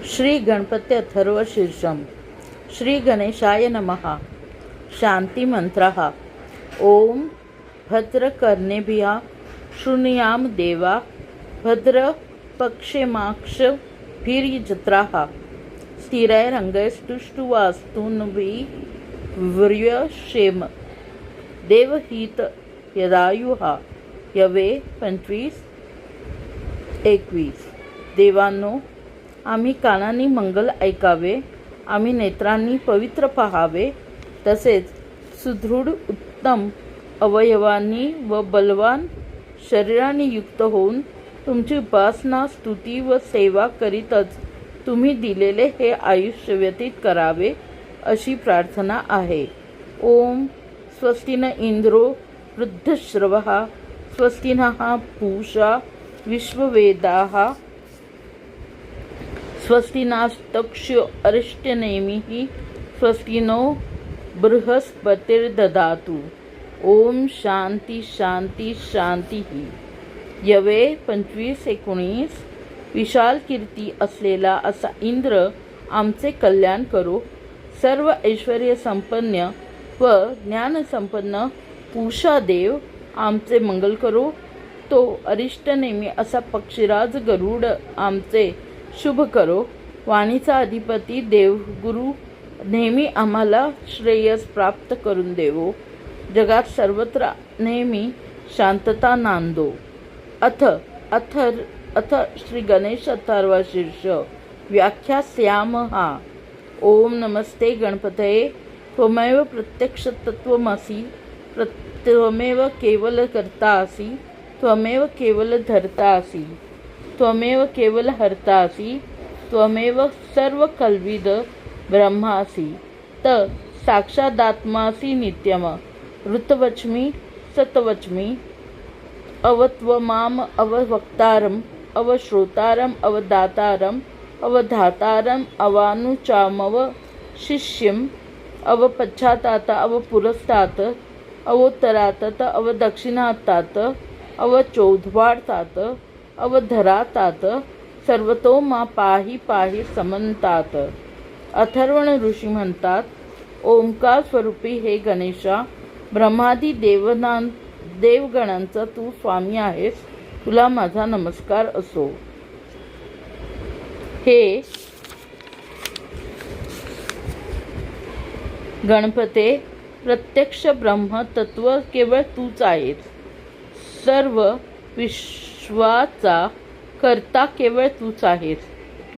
श्री गणपती अथर्व शीर्षम श्री गणेशाय नमः। शांती मंत्रः। ओम भद्रकर्णेभ्यः शृणुयाम देवा भद्र पक्षेमाक्षभिर्यजत्राः स्थिरैरङ्गैस्तुष्टुवास्तुनभिर्व्यशेम देवहित यदायुः यवे 25-21। देवांनो, आम्ही कानांनी मंगल ऐकावे, आम्ही नेत्रांनी पवित्र पाहावे, तसेच सुदृढ उत्तम अवयवांनी व बलवान शरीराने युक्त होऊन तुमची उपासना, स्तुती व सेवा करीतच तुम्ही दिलेले हे आयुष्य व्यतीत करावे, अशी प्रार्थना आहे। ओम स्वस्ति न इंद्रो वृद्धश्रवः स्वस्ति नः पूषा विश्ववेदाः स्वस्ति नस्तक्षो अरिष्टनेमिः स्वस्ति नो बृहस्पतिर्दधातु। ओम शांती शांती शांती। यवे 25-19। विशाल कीर्ती असलेला असा इंद्र आमचे कल्याण करो। सर्व ऐश्वर्य संपन्न व ज्ञान संपन्न पूषा देव आमचे मंगल करो। तो अरिष्टनेमी असा पक्षीराज गरुड आमचे शुभ करो। वाणीचा अधिपती देवगुरु नेहमी आम्हाला श्रेयस प्राप्त करून देवो। जगात सर्वत्र नेहमी शांतता नांदो। अथ श्री गणेश अथर्व शीर्ष व्याख्यास्यामः। ओम नमस्ते गणपतये त्वमेव प्रत्यक्ष तत्त्वमसि त्वमेव केवल कर्ता असि त्वमेव केवल धर्ता असि त्वमेव केवल हर्ता असि त्वमेव सर्व कल्विद ब्रह्मासि त साक्षादात्मासि नित्यम ऋतवच्मि सतवच्मि अवत्वमाम अववक्तारम अवश्रोतारम अवदातारम अवधातारम अवानुचामव शिष्यम अवपश्चातात अवपुरस्तात अवोत्तरातात अवदक्षिणातात अवचौध्वातात अवधरातात सर्वतो मा पाही पाही समंतात। अथर्वण ऋषी म्हणतात, ओंकार स्वरूपी हे गणेशा, ब्रह्मादी देवगणांचा तू स्वामी आहेस, तुला माझा नमस्कार असो। हे गणपते, प्रत्यक्ष ब्रह्म तत्व केवळ तूच आहेस। सर्व विश्वाचा कर्ता केवळ तूच आहेस।